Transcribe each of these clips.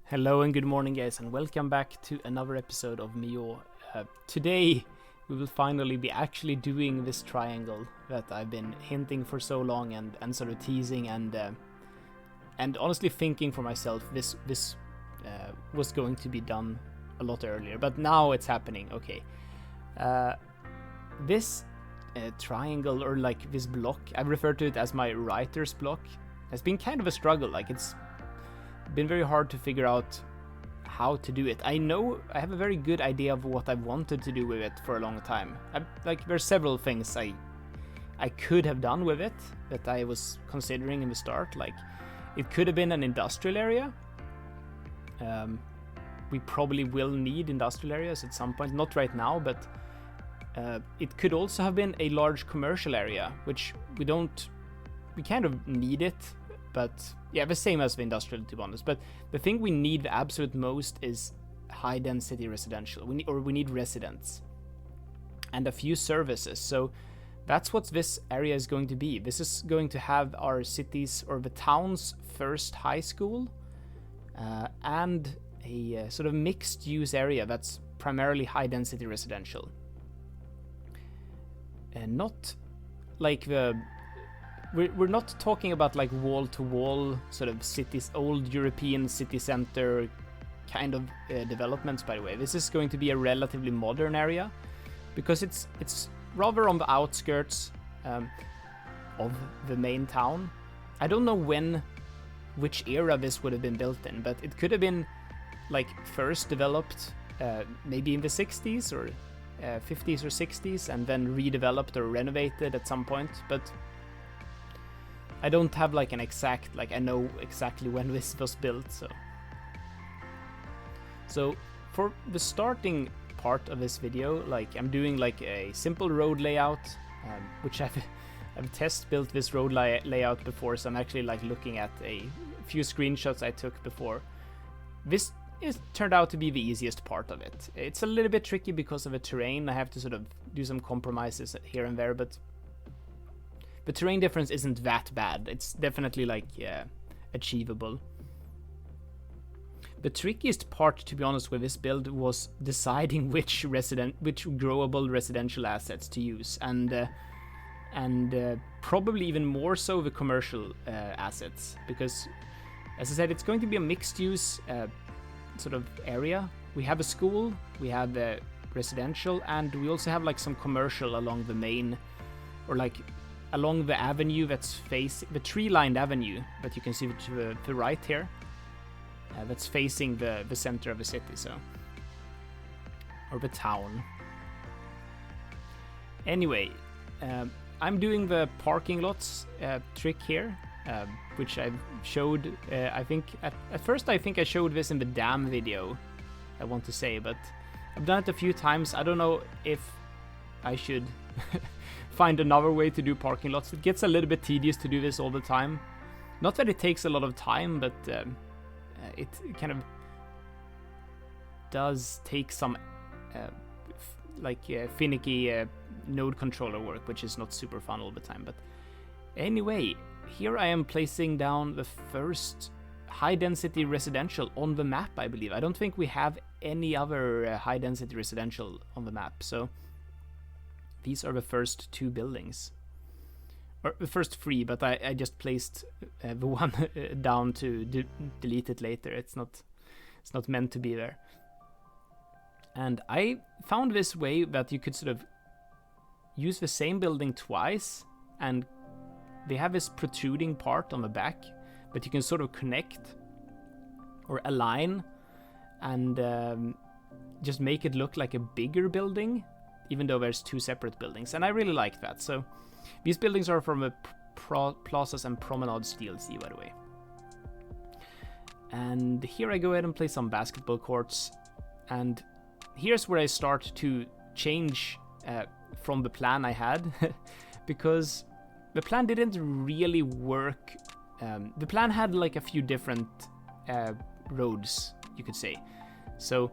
Hello and good morning, guys, and welcome back to another episode of Millau. Today we will finally be actually doing this triangle that I've been hinting for so long and sort of teasing and honestly thinking for myself this was going to be done a lot earlier, but now it's happening. Okay, this triangle, or like this block, I've referred to it as my writer's block, has been kind of a struggle. Like, it's been very hard to figure out how to do it. I know I have a very good idea of what I wanted to do with it for a long time. There's several things I could have done with it that I was considering in the start. Like, it could have been an industrial area. We probably will need industrial areas at some point, not right now, but it could also have been a large commercial area, which we kind of need it. But yeah, the same as the industrial, to be honest. But the thing we need the absolute most is high density residential. We need residents and a few services. So that's what this area is going to be. This is going to have our city's, or the town's, first high school and a sort of mixed use area that's primarily high density residential. And not like we're not talking about like wall-to-wall sort of cities, old European city center kind of developments, by the way. This is going to be a relatively modern area because it's rather on the outskirts of the main town. I don't know which era this would have been built in, but it could have been like first developed maybe in the 60s or 50s or 60s and then redeveloped or renovated at some point. But I don't have like an exact, like I know exactly when this was built, so for the starting part of this video, like I'm doing like a simple road layout, which I've test built this road layout before, so I'm actually like looking at a few screenshots I took before. This turned out to be the easiest part of it. It's a little bit tricky because of the terrain. I have to sort of do some compromises here and there, but the terrain difference isn't that bad. It's definitely like achievable. The trickiest part, to be honest, with this build was deciding which growable residential assets to use, and probably even more so the commercial assets, because, as I said, it's going to be a mixed-use sort of area. We have a school, we have residential, and we also have like some commercial along the main, or like along the avenue that's the tree-lined avenue that you can see to the right here, that's facing the center of the city, or the town. Anyway, I'm doing the parking lots trick here, which I've showed. I think at first I showed this in the dam video, I want to say, but I've done it a few times. I don't know if I should find another way to do parking lots. It gets a little bit tedious to do this all the time. Not that it takes a lot of time, but it kind of does take some finicky node controller work, which is not super fun all the time. But anyway, here I am placing down the first high density residential on the map, I believe. I don't think we have any other high density residential on the map, so these are the first two buildings, or the first three, but I just placed the one down to delete it later. It's not meant to be there. And I found this way that you could sort of use the same building twice, and they have this protruding part on the back, but you can sort of connect or align and just make it look like a bigger building, even though there's two separate buildings, and I really like that. So these buildings are from the Plazas and Promenades DLC, by the way. And here I go ahead and play some basketball courts, and here's where I start to change from the plan I had, because the plan didn't really work. The plan had like a few different roads, you could say. So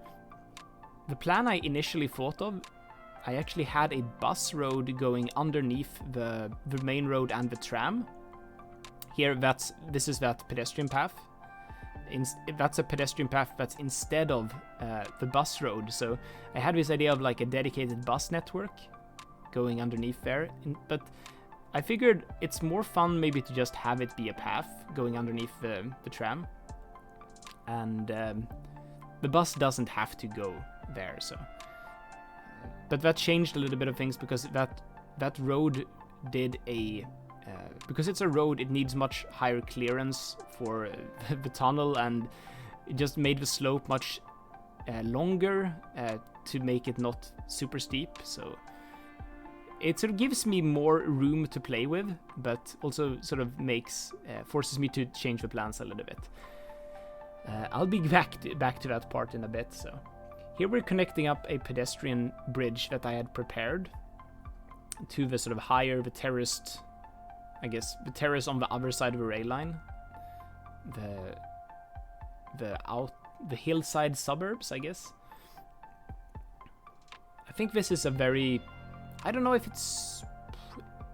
the plan I initially thought of, I actually had a bus road going underneath the main road and the tram. Here, this is that pedestrian path. that's a pedestrian path that's instead of the bus road. So I had this idea of like a dedicated bus network going underneath there, but I figured it's more fun maybe to just have it be a path going underneath the tram, and the bus doesn't have to go there. So, but that changed a little bit of things because that road did a because it's a road, it needs much higher clearance for the tunnel, and it just made the slope much longer to make it not super steep. So it sort of gives me more room to play with, but also sort of forces me to change the plans a little bit. I'll be back to that part in a bit. So here we're connecting up a pedestrian bridge that I had prepared to the sort of higher, the terraced, I guess, the terrace on the other side of the rail line. The hillside suburbs, I guess. I think this is a very, I don't know if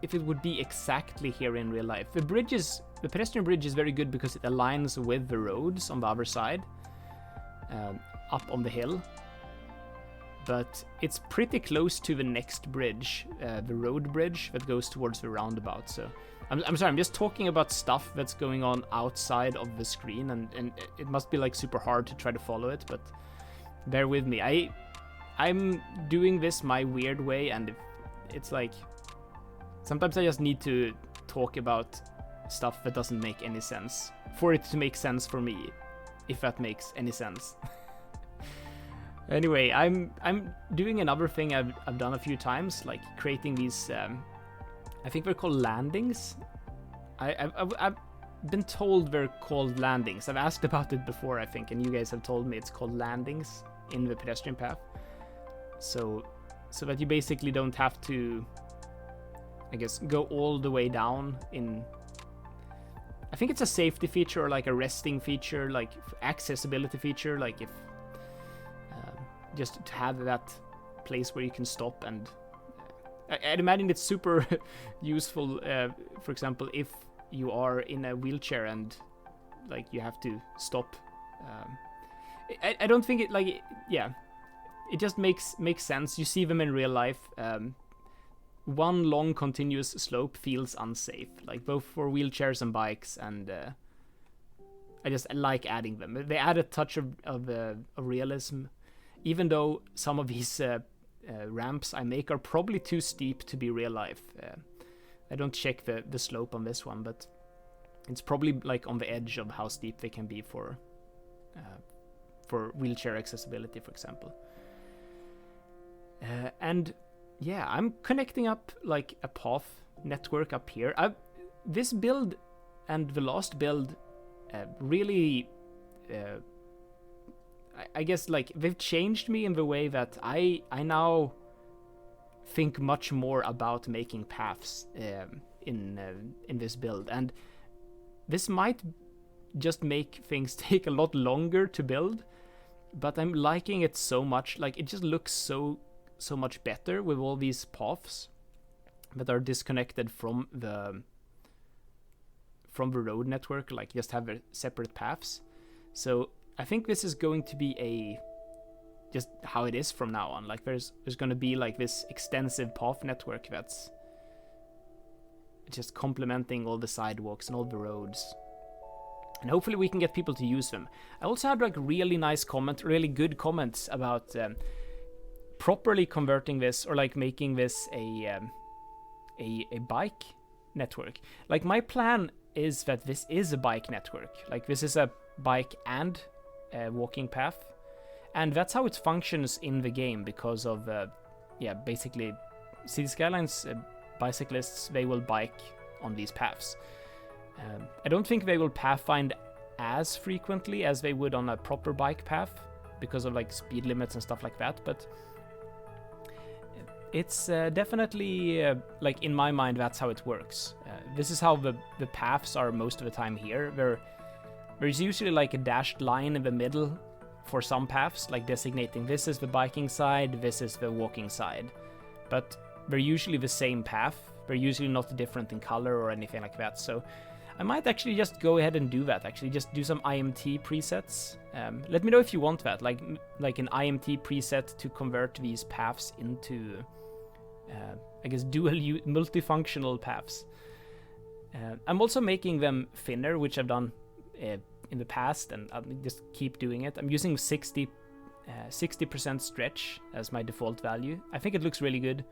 it would be exactly here in real life. The pedestrian bridge is very good because it aligns with the roads on the other side, up on the hill. But it's pretty close to the next bridge, the road bridge that goes towards the roundabout. So I'm sorry, I'm just talking about stuff that's going on outside of the screen, and it must be like super hard to try to follow it, but bear with me. I'm doing this my weird way, and it's like sometimes I just need to talk about stuff that doesn't make any sense for it to make sense for me, if that makes any sense. Anyway, I'm doing another thing I've done a few times, like creating these, I think they're called landings. I've been told they're called landings. I've asked about it before, I think, and you guys have told me it's called landings in the pedestrian path. So that you basically don't have to, I guess, go all the way down in... I think it's a safety feature or like a resting feature, like accessibility feature, like if... just to have that place where you can stop, and I'd imagine it's super useful, for example, if you are in a wheelchair and like you have to stop. I don't think it like, yeah, it just makes sense. You see them in real life. One long continuous slope feels unsafe, like both for wheelchairs and bikes, and I just like adding them. They add a touch of realism. Even though some of these ramps I make are probably too steep to be real life. I don't check the slope on this one, but it's probably like on the edge of how steep they can be for wheelchair accessibility, for example. And yeah, I'm connecting up like a path network up here. This build and the last build really... I guess like they've changed me in the way that I now think much more about making paths in this build, and this might just make things take a lot longer to build, but I'm liking it so much. Like it just looks so much better with all these paths that are disconnected from the road network, like just have separate paths. So I think this is going to be just how it is from now on. Like there's going to be like this extensive path network that's just complementing all the sidewalks and all the roads. And hopefully we can get people to use them. I also had like really good comments about properly converting this, or like making this a bike network. Like my plan is that this is a bike network. Like this is a bike and walking path, and that's how it functions in the game because of basically Cities Skylines bicyclists, they will bike on these paths. I don't think they will pathfind as frequently as they would on a proper bike path because of like speed limits and stuff like that, but it's definitely like in my mind that's how it works. This is how the paths are most of the time here. There's usually like a dashed line in the middle for some paths, like designating this is the biking side, this is the walking side. But they're usually the same path. They're usually not different in color or anything like that. So I might actually just go ahead and do that, actually. Just do some IMT presets. Let me know if you want that, like an IMT preset to convert these paths into, I guess, dual multifunctional paths. I'm also making them thinner, which I've done in the past, and I'll just keep doing it. I'm using 60% stretch as my default value. I think it looks really good.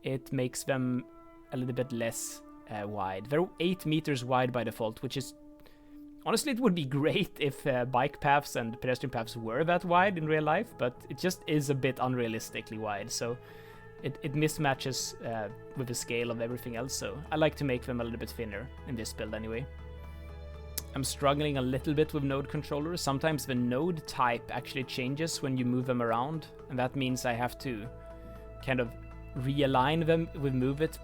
It makes them a little bit less wide. They're 8 meters wide by default, which is... Honestly, it would be great if bike paths and pedestrian paths were that wide in real life, but it just is a bit unrealistically wide, so it mismatches with the scale of everything else, so I like to make them a little bit thinner in this build anyway. I'm struggling a little bit with node controllers. Sometimes the node type actually changes when you move them around, and that means I have to kind of realign them with move it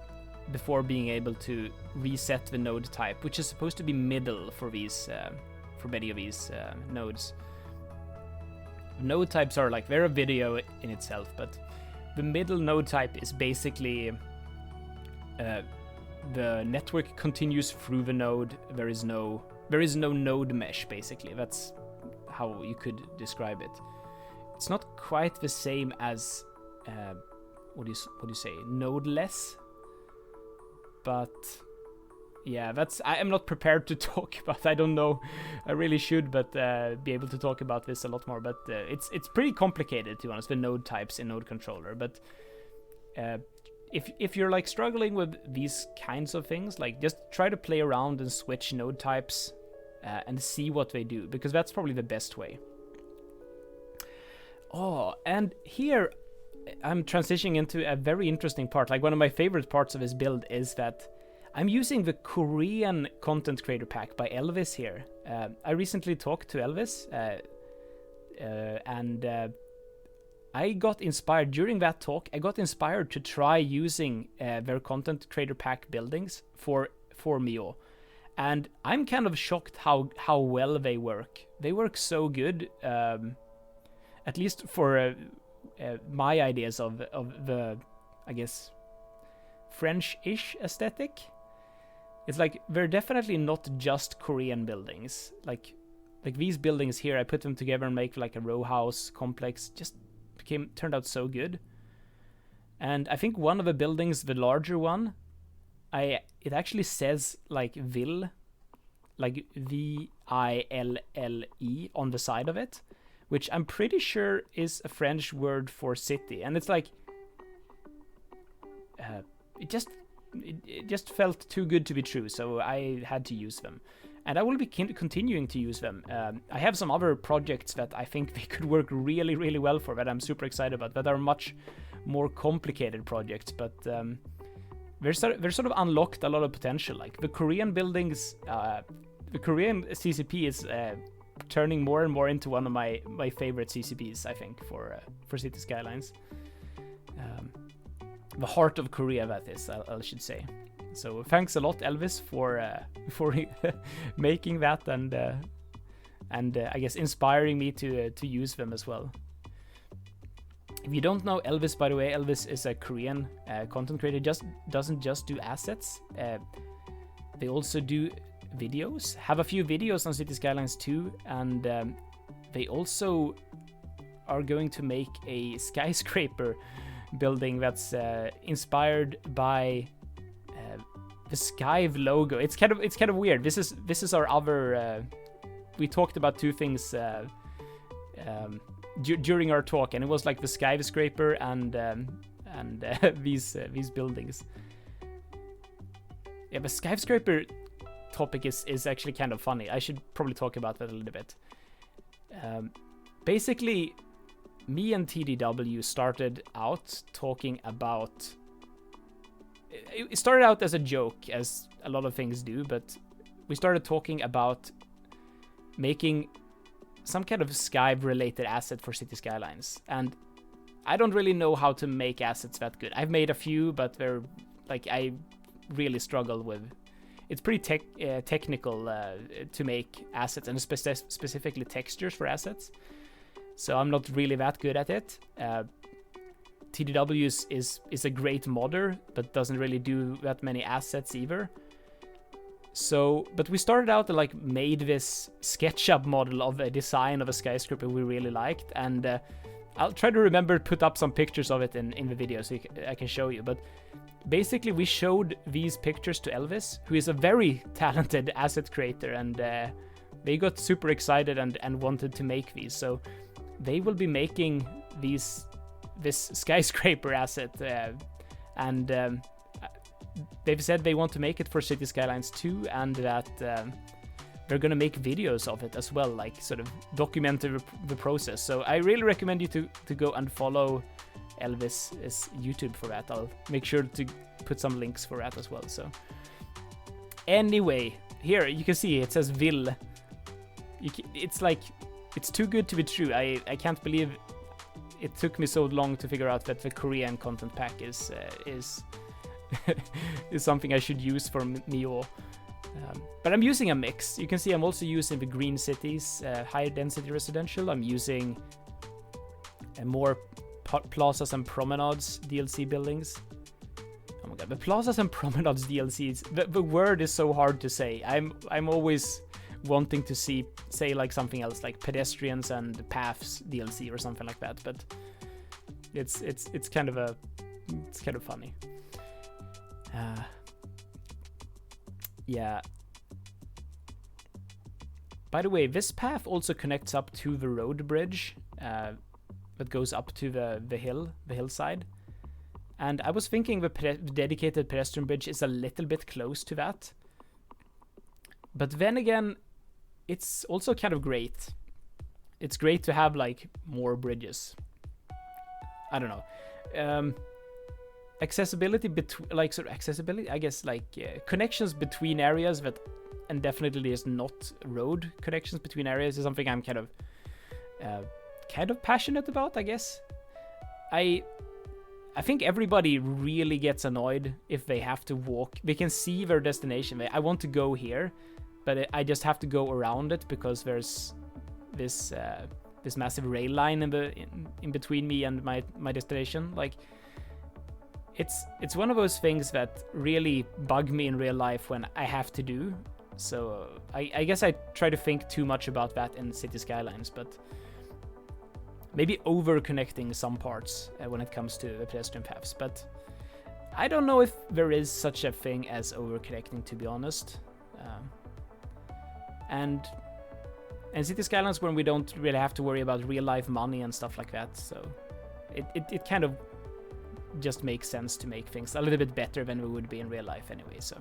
before being able to reset the node type, which is supposed to be middle for these, for many of these nodes. Node types are like, they're a video in itself, but the middle node type is basically the network continues through the node. There is no node mesh, basically. That's how you could describe it. It's not quite the same as what do you say, nodeless. But yeah, I am not prepared to talk about. I don't know. I really should, but be able to talk about this a lot more. But it's pretty complicated, to be honest, the node types in node controller. But if you're like struggling with these kinds of things, like just try to play around and switch node types and see what they do, because that's probably the best way. Oh, and here I'm transitioning into a very interesting part. Like, one of my favorite parts of this build is that I'm using the Korean content creator pack by Elvis here. I recently talked to Elvis, and I got inspired during that talk. I got inspired to try using their content creator pack buildings for Mio, and I'm kind of shocked how well they work. They work so good, at least for my ideas of the, I guess, French-ish aesthetic. It's like, they're definitely not just Korean buildings. Like these buildings here, I put them together and make like a row house complex, just turned out so good. And I think one of the buildings, the larger one, it actually says like Ville, like Ville on the side of it, which I'm pretty sure is a French word for city. And it's like, it just felt too good to be true, so I had to use them. And I will be continuing to use them. I have some other projects that I think they could work really, really well for, that I'm super excited about, that are much more complicated projects, but they're sort of unlocked a lot of potential. Like the Korean buildings, the Korean CCP is turning more and more into one of my favorite CCPs, I think, for City Skylines. The heart of Korea, that is, I should say. So thanks a lot, Elvis, for making that and I guess inspiring me to use them as well. If you don't know Elvis, by the way, Elvis is a Korean content creator. Doesn't just do assets. They also do videos. Have a few videos on City Skylines 2, and they also are going to make a skyscraper building that's inspired by the Skyve logo. It's kind of weird. This is our other. We talked about two things during our talk, and it was like the SkyveScraper and these buildings. Yeah, the SkyveScraper topic is actually kind of funny. I should probably talk about that a little bit. Basically, me and TDW started out talking about... It started out as a joke, as a lot of things do, but we started talking about making some kind of Skyve-related asset for City Skylines. And I don't really know how to make assets that good. I've made a few, but they're... like, I really struggle with... It's pretty technical to make assets, and specifically textures for assets. So I'm not really that good at it. TDW is a great modder, but doesn't really do that many assets either. So, but we started out and like made this SketchUp model of a design of a skyscraper we really liked, and I'll try to remember to put up some pictures of it in the video so I can show you. But basically, we showed these pictures to Elvis, who is a very talented asset creator, and they got super excited and wanted to make these. So they will be making this skyscraper asset, and they've said they want to make it for City Skylines 2, and that they're gonna make videos of it as well, like sort of document the process. So I really recommend you to go and follow Elvis's YouTube for that. I'll make sure to put some links for that as well. So anyway, here you can see it says Ville. It's like, it's too good to be true. I can't believe it took me so long to figure out that the Korean content pack is is something I should use for Millau. But I'm using a mix. You can see I'm also using the Green Cities, higher density residential. I'm using more plazas and promenades DLC buildings. Oh my god, the plazas and promenades DLCs. The word is so hard to say. I'm always wanting to say like something else, like pedestrians and paths DLC or something like that. But it's kind of funny. Yeah. By the way, this path also connects up to the road bridge that goes up to the hillside. And I was thinking the dedicated pedestrian bridge is a little bit close to that. But then again, it's also kind of great. It's great to have like more bridges. I don't know. Accessibility I guess, like connections between areas that, and definitely is not road connections between areas, is something I'm kind of passionate about, I guess. I think everybody really gets annoyed if they have to walk. They can see their destination. I want to go here, but I just have to go around it because there's this massive rail line in between me and my destination. Like, it's one of those things that really bug me in real life when I have to do. So I guess I try to think too much about that in City Skylines, but maybe over connecting some parts when it comes to the pedestrian paths. But I don't know if there is such a thing as over connecting, to be honest. And City Skylines, when we don't really have to worry about real life money and stuff like that, so it kind of just makes sense to make things a little bit better than we would be in real life anyway. So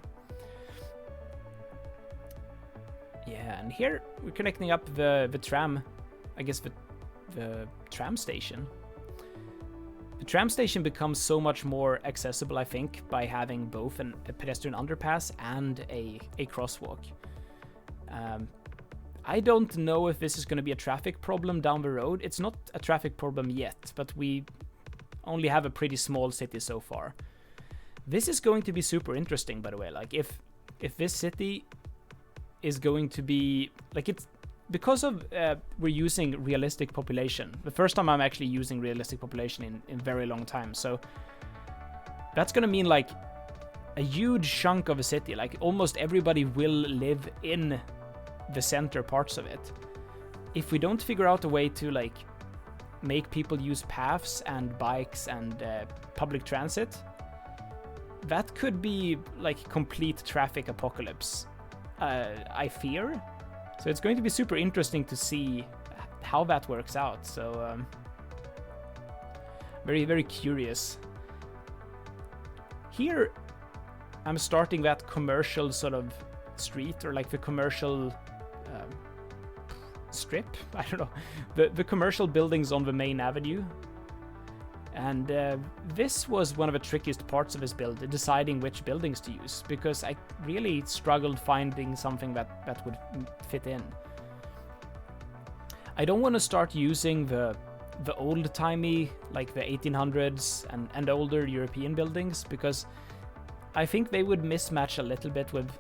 yeah, and here we're connecting up the tram, I guess the tram station. The tram station becomes so much more accessible, I think, by having both a pedestrian underpass and a crosswalk. I don't know if this is going to be a traffic problem down the road. It's not a traffic problem yet, but we only have a pretty small city so far. This is going to be super interesting, by the way. Like, if this city is going to be like, it's because of we're using realistic population. The first time I'm actually using realistic population in very long time. So that's gonna mean like a huge chunk of a city. Like, almost everybody will live in the center parts of it. If we don't figure out a way to like make people use paths and bikes and public transit, that could be like complete traffic apocalypse, I fear. So it's going to be super interesting to see how that works out. So very, very curious. Here I'm starting that commercial sort of street, or like the commercial strip, I don't know, the commercial buildings on the main avenue. And this was one of the trickiest parts of this build, deciding which buildings to use, because I really struggled finding something that would fit in. I don't want to start using the old-timey, like the 1800s and older European buildings, because I think they would mismatch a little bit with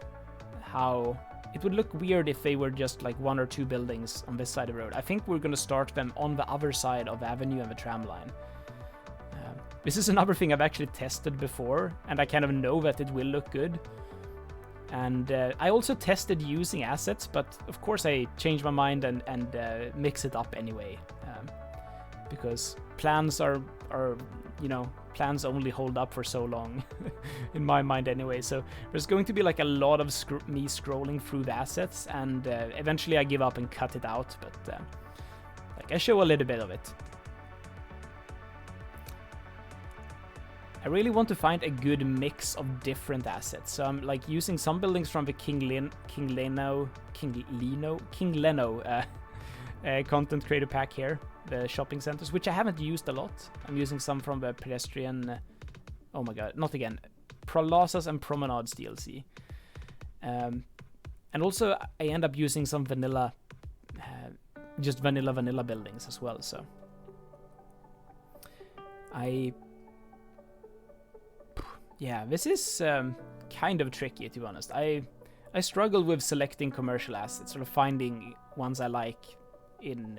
how it would look weird if they were just like one or two buildings on this side of the road. I think we're going to start them on the other side of the avenue and the tram line. This is another thing I've actually tested before, and I kind of know that it will look good. And I also tested using assets, but of course I changed my mind and mix it up anyway, because plans are plans only hold up for so long, in my mind anyway. So there's going to be like a lot of me scrolling through the assets, and eventually I give up and cut it out. But like I show a little bit of it. I really want to find a good mix of different assets. So I'm like using some buildings from the King Leno content creator pack here, the shopping centers, which I haven't used a lot. I'm using some from the pedestrian, oh my god, not again, Plazas and Promenades DLC. And also I end up using some vanilla, just vanilla buildings as well. So yeah, this is kind of tricky, to be honest. I struggle with selecting commercial assets, sort of finding ones I like in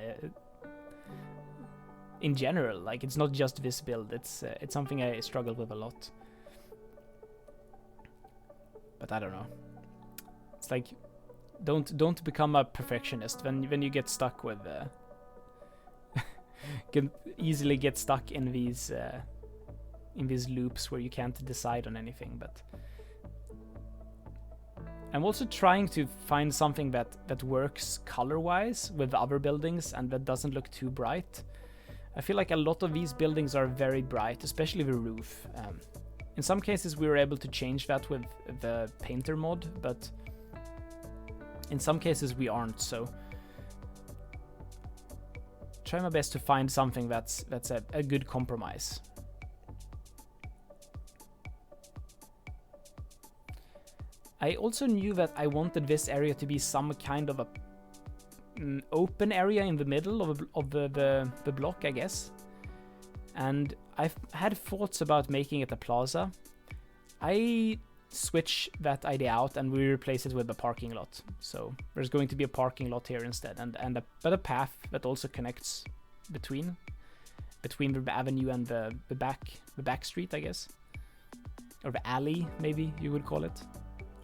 general. Like, it's not just this build, it's something I struggle with a lot. But I don't know. It's like, don't become a perfectionist when you get stuck with can easily get stuck in these loops where you can't decide on anything. But I'm also trying to find something that works color-wise with other buildings and that doesn't look too bright. I feel like a lot of these buildings are very bright, especially the roof. In some cases we were able to change that with the painter mod, but in some cases we aren't, so try my best to find something that's a good compromise. I also knew that I wanted this area to be some kind of an open area in the middle of the block, I guess. And I've had thoughts about making it a plaza. I switch that idea out and we replace it with a parking lot. So there's going to be a parking lot here instead, and a path that also connects between the avenue and the back street, I guess, or the alley, maybe you would call it.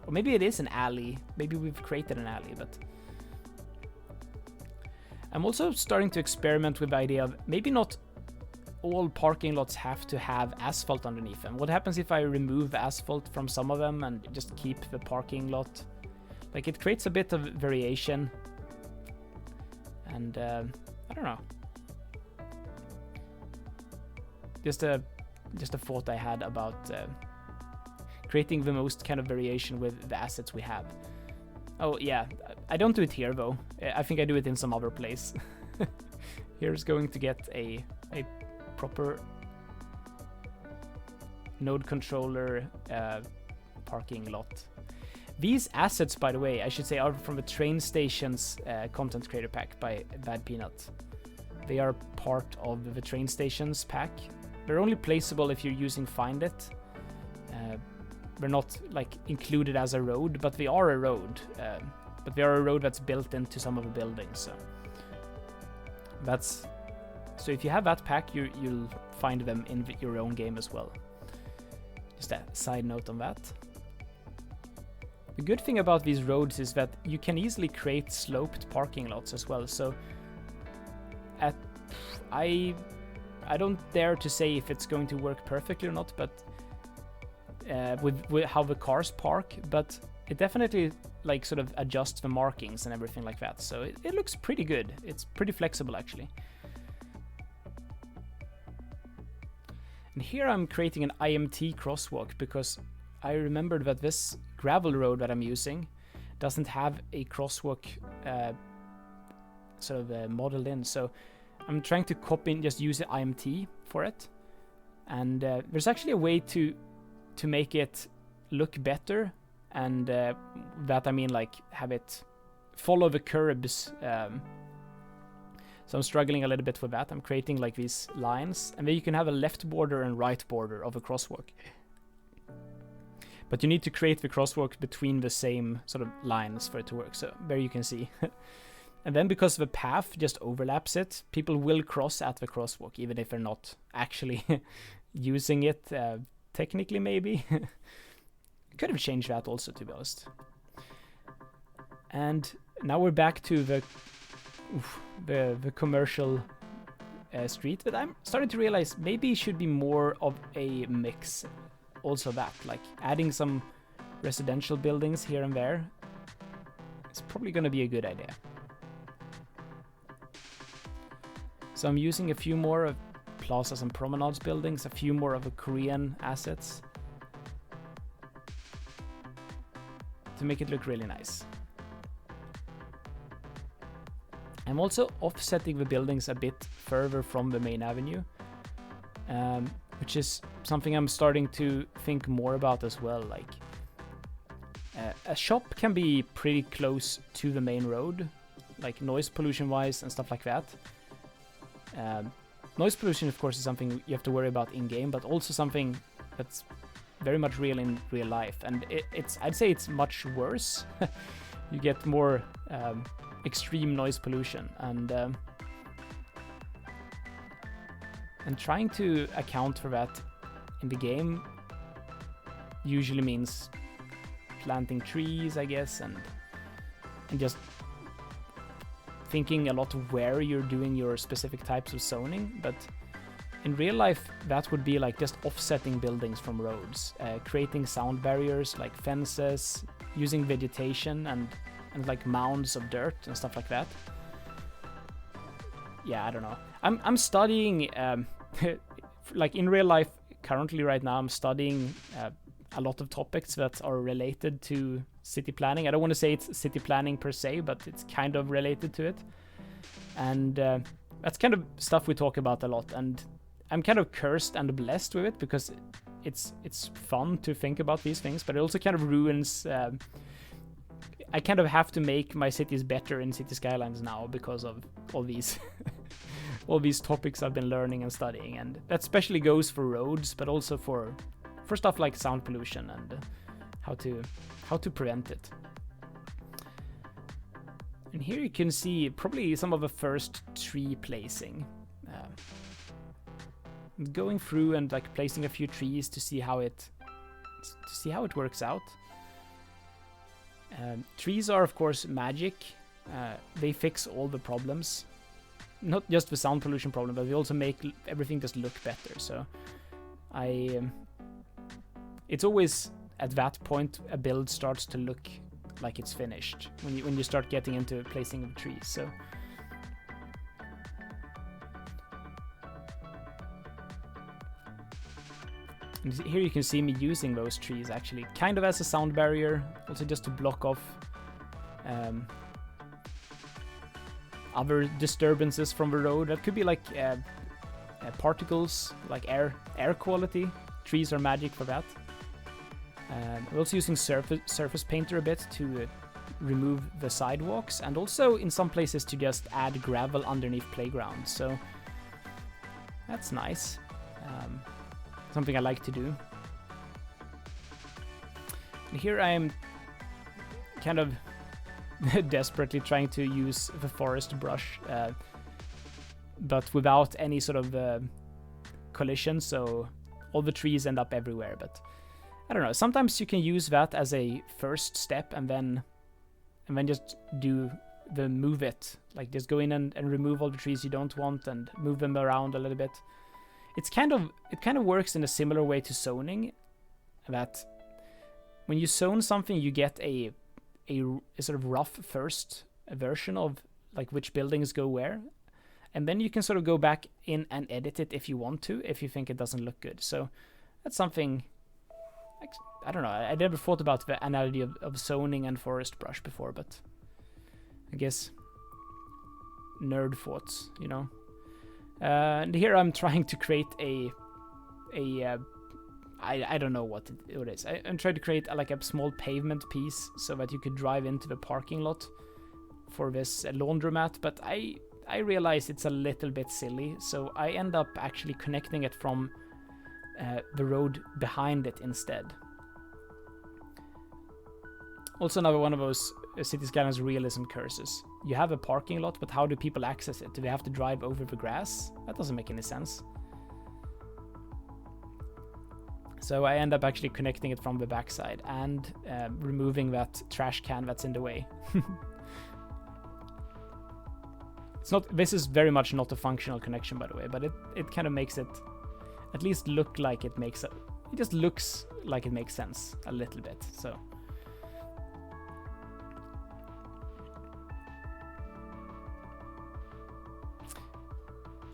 Or maybe it is an alley. Maybe we've created an alley, but I'm also starting to experiment with the idea of maybe not all parking lots have to have asphalt underneath them. What happens if I remove the asphalt from some of them and just keep the parking lot? Like, it creates a bit of variation. And I don't know. Just a thought I had about creating the most kind of variation with the assets we have. Oh yeah, I don't do it here though. I think I do it in some other place. Here's going to get a proper node controller parking lot. These assets, by the way, I should say, are from the train station's content creator pack by Bad Peanut. They are part of the train station's pack. They're only placeable if you're using Find It. They're not like included as a road, but they are a road. But they are a road that's built into some of the buildings. So if you have that pack, you'll find them in your own game as well. Just a side note on that. The good thing about these roads is that you can easily create sloped parking lots as well. So I don't dare to say if it's going to work perfectly or not, but with how the cars park, but it definitely like sort of adjusts the markings and everything like that. So it looks pretty good. It's pretty flexible actually. And here I'm creating an IMT crosswalk because I remembered that this gravel road that I'm using doesn't have a crosswalk modeled in. So I'm trying to copy and just use the IMT for it. And there's actually a way to make it look better, and that I mean like have it follow the curbs. So I'm struggling a little bit with that. I'm creating like these lines, and then you can have a left border and right border of a crosswalk. But you need to create the crosswalk between the same sort of lines for it to work. So there you can see. And then because the path just overlaps it, people will cross at the crosswalk, even if they're not actually using it. Technically, maybe. Could have changed that also, to be honest. And now we're back to the commercial street, but I'm starting to realize maybe it should be more of a mix. Also that, like adding some residential buildings here and there is probably going to be a good idea. So I'm using a few more of plazas and promenades buildings, a few more of the Korean assets to make it look really nice. I'm also offsetting the buildings a bit further from the main avenue, which is something I'm starting to think more about as well. Like a shop can be pretty close to the main road, like noise pollution wise and stuff like that. Noise pollution, of course, is something you have to worry about in game, but also something that's very much real in real life. And I'd say it's much worse. You get more extreme noise pollution, and trying to account for that in the game usually means planting trees, I guess, and just thinking a lot where you're doing your specific types of zoning. But in real life, that would be like just offsetting buildings from roads, creating sound barriers like fences, using vegetation and like mounds of dirt and stuff like that. Yeah, I don't know. I'm studying like in real life currently right now. I'm studying a lot of topics that are related to city planning. I don't want to say it's city planning per se, but it's kind of related to it. And that's kind of stuff we talk about a lot. And I'm kind of cursed and blessed with it because it's fun to think about these things, but it also kind of ruins. I kind of have to make my cities better in City Skylines now because of all these all these topics I've been learning and studying, and that especially goes for roads, but also for stuff like sound pollution and how to prevent it. And here you can see probably some of the first tree placing. Going through and like placing a few trees to see how it works out. Trees are of course magic. They fix all the problems, not just the sound pollution problem, but they also make everything just look better. So it's always at that point a build starts to look like it's finished when you start getting into placing of trees. So and here you can see me using those trees actually kind of as a sound barrier, also just to block off other disturbances from the road. That could be like particles, like air quality. Trees are magic for that. We're also using surface painter a bit to remove the sidewalks, and also in some places to just add gravel underneath playgrounds. So that's nice. Something I like to do. And here I am kind of desperately trying to use the forest brush, but without any sort of collision, so all the trees end up everywhere. But I don't know, sometimes you can use that as a first step and then just do the move it, like just go in and remove all the trees you don't want and move them around a little bit. It kind of works in a similar way to zoning, that when you zone something you get a sort of rough first version of like which buildings go where, and then you can sort of go back in and edit it if you want to, if you think it doesn't look good. So that's something, I don't know, I never thought about the analogy of zoning and forest brush before, but I guess nerd thoughts, you know. And here I'm trying to create I don't know what it is. I'm trying to create like a small pavement piece so that you could drive into the parking lot for this laundromat, but I realize it's a little bit silly, so I end up actually connecting it from the road behind it instead. Also another one of those City Skylines realism curses. You have a parking lot, but how do people access it? Do they have to drive over the grass? That doesn't make any sense. So I end up actually connecting it from the backside and removing that trash can that's in the way. It's not. This is very much not a functional connection, by the way, but it kind of makes it at least look like it makes it. It just looks like it makes sense a little bit. So.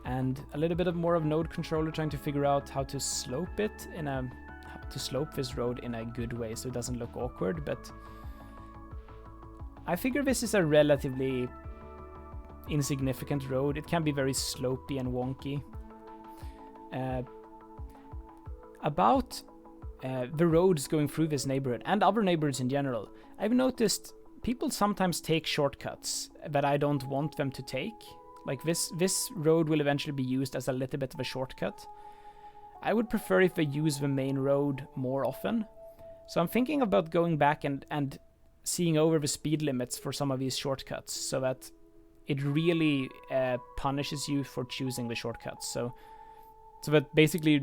And a little bit of more of node controller, trying to figure out how to slope it to slope this road in a good way so it doesn't look awkward. But I figure this is a relatively insignificant road. It can be very slopey and wonky. About the roads going through this neighborhood and other neighborhoods in general, I've noticed people sometimes take shortcuts that I don't want them to take. Like this road will eventually be used as a little bit of a shortcut. I would prefer if they use the main road more often. So I'm thinking about going back and seeing over the speed limits for some of these shortcuts so that it really punishes you for choosing the shortcuts. So that basically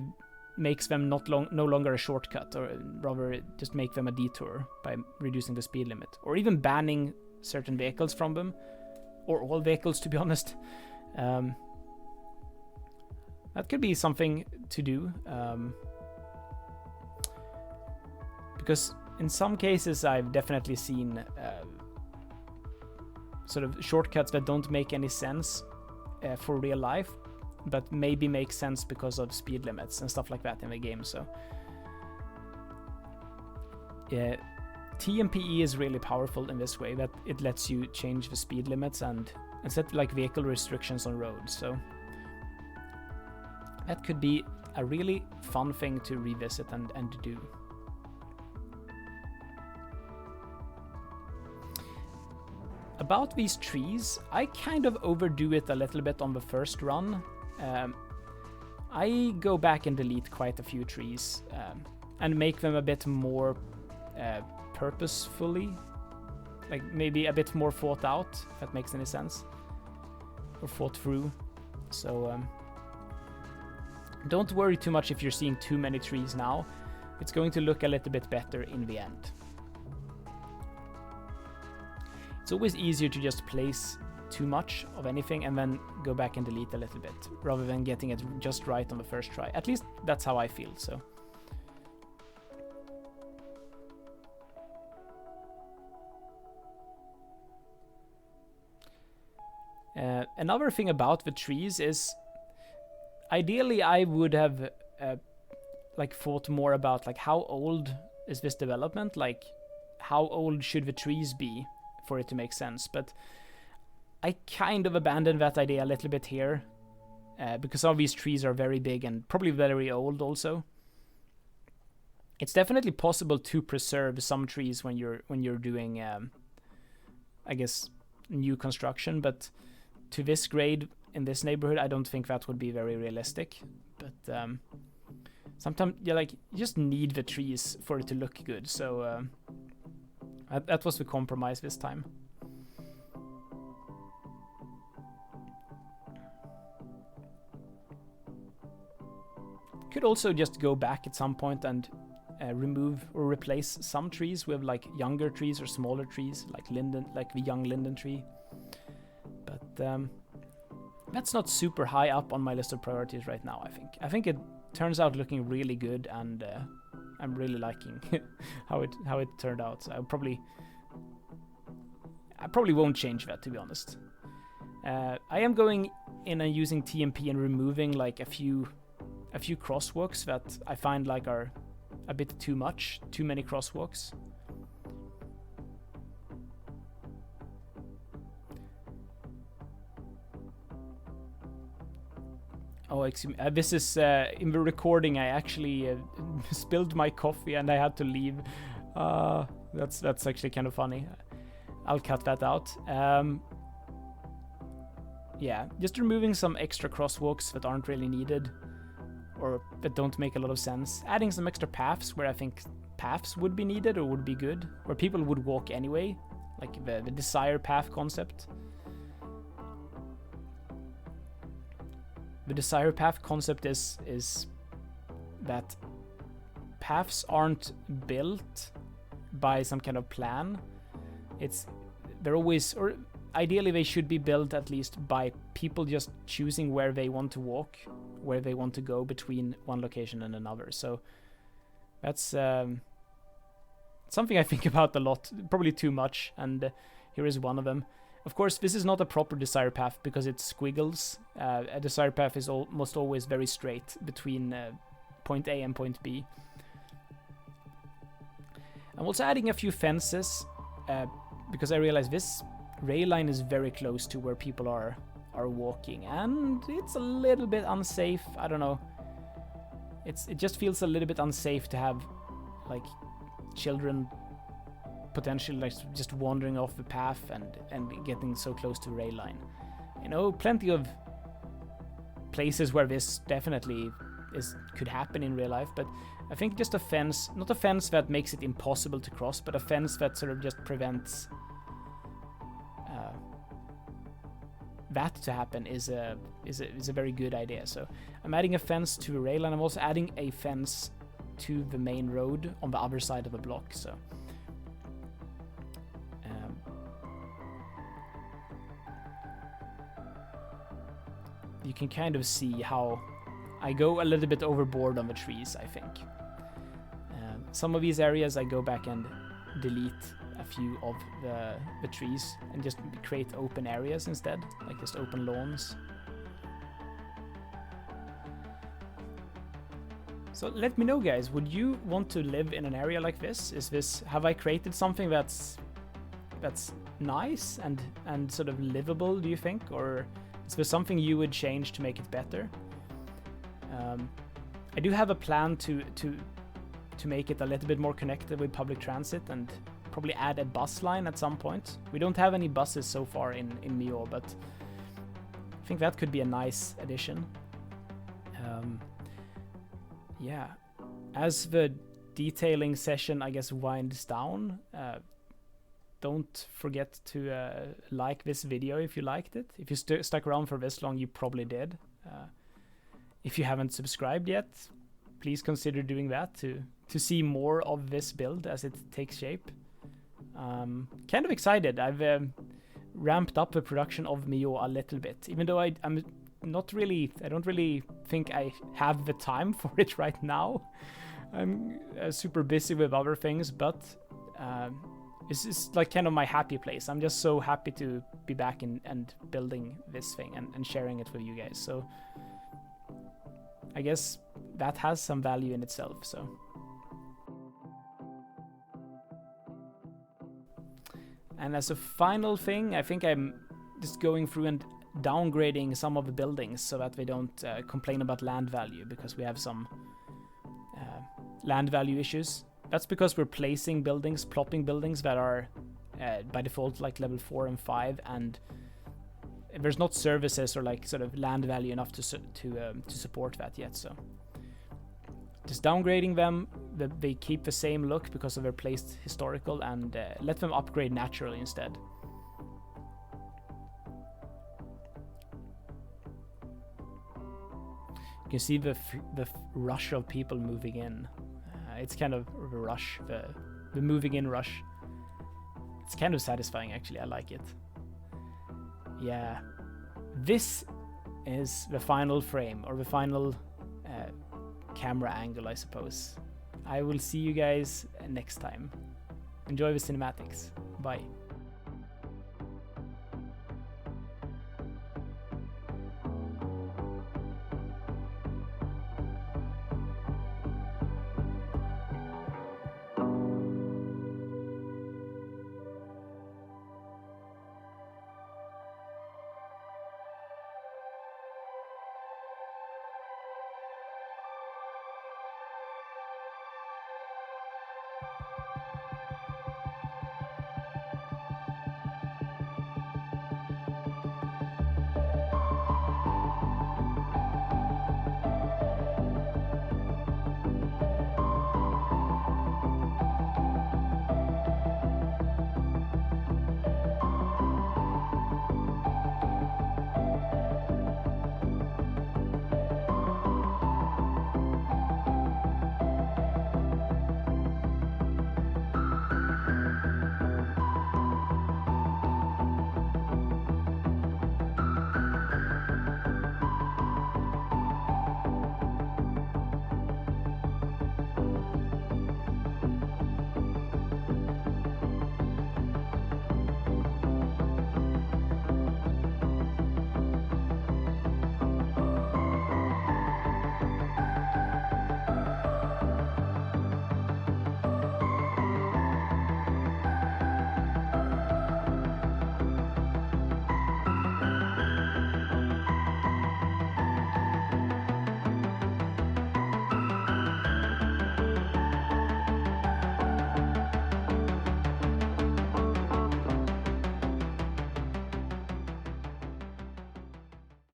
makes them no longer a shortcut, or rather just make them a detour by reducing the speed limit, or even banning certain vehicles from them. Or all vehicles, to be honest. That could be something to do. Because in some cases I've definitely seen sort of shortcuts that don't make any sense for real life, but maybe make sense because of speed limits and stuff like that in the game. So yeah. TMPE is really powerful in this way, that it lets you change the speed limits and set like vehicle restrictions on roads. So that could be a really fun thing to revisit and to do. About these trees, I kind of overdo it a little bit on the first run. I go back and delete quite a few trees and make them a bit more purposefully, like maybe a bit more thought out, if that makes any sense, or thought through. So don't worry too much if you're seeing too many trees now. It's going to look a little bit better in the end. It's always easier to just place too much of anything and then go back and delete a little bit, rather than getting it just right on the first try. At least that's how I feel. So another thing about the trees is, ideally I would have like thought more about like how old is this development, like how old should the trees be for it to make sense. But I kind of abandoned that idea a little bit here because some of these trees are very big and probably very old also. It's definitely possible to preserve some trees when you're doing I guess new construction, but to this grade in this neighborhood, I don't think that would be very realistic. But sometimes you just need the trees for it to look good. So that was the compromise this time. Could also just go back at some point and remove or replace some trees with like younger trees or smaller trees, like linden, like the young linden tree. But that's not super high up on my list of priorities right now. I think it turns out looking really good, and I'm really liking how it turned out. So I probably won't change that, to be honest. I am going in and using TMP and removing like a few crosswalks that I find like are a bit too many crosswalks. Oh, excuse me. This is in the recording. I actually spilled my coffee and I had to leave. That's actually kind of funny. I'll cut that out. Yeah, just removing some extra crosswalks that aren't really needed or that don't make a lot of sense. Adding some extra paths where I think paths would be needed or would be good, where people would walk anyway, like the desire path concept. The desire path concept is that paths aren't built by some kind of plan. They're always, or ideally they should be built at least by people just choosing where they want to walk, where they want to go between one location and another. So that's something I think about a lot, probably too much, and here is one of them. Of course, this is not a proper desire path because it's squiggles. A desire path is almost always very straight between point A and point B. I'm also adding a few fences because I realize this rail line is very close to where people are walking, and it's a little bit unsafe. I don't know. It just feels a little bit unsafe to have like children potentially like just wandering off the path and getting so close to the rail line. You know, plenty of places where this definitely could happen in real life, but I think just a fence, not a fence that makes it impossible to cross, but a fence that sort of just prevents that to happen is a very good idea. So I'm adding a fence to a rail, and I'm also adding a fence to the main road on the other side of the block. So you can kind of see how I go a little bit overboard on the trees, I think. Some of these areas I go back and delete a few of the trees and just create open areas instead, like just open lawns. So let me know, guys, would you want to live in an area like this? Have I created something that's nice and sort of livable, do you think? Or is there something you would change to make it better? I do have a plan to make it a little bit more connected with public transit and probably add a bus line at some point. We don't have any buses so far in Millau, but I think that could be a nice addition. Yeah, as the detailing session, I guess, winds down, don't forget to like this video if you liked it. If you stuck around for this long, you probably did. If you haven't subscribed yet, please consider doing that to see more of this build as it takes shape. Kind of excited. I've ramped up the production of Millau a little bit, even though I don't really think I have the time for it right now. I'm super busy with other things, but this is like kind of my happy place. I'm just so happy to be back and building this thing and sharing it with you guys. So I guess that has some value in itself. So and as a final thing, I think I'm just going through and downgrading some of the buildings so that they don't complain about land value, because we have some land value issues. That's because we're placing buildings, plopping buildings that are by default like level 4 and 5, and there's not services or like sort of land value enough to support that yet. So just downgrading them, they keep the same look because of their placed historical, and let them upgrade naturally instead. You can see the rush of people moving in. It's kind of a rush, the moving in rush. It's kind of satisfying, actually. I like it. Yeah, this is the final frame, or the final camera angle, I suppose. I will see you guys next time. Enjoy the cinematics. Bye.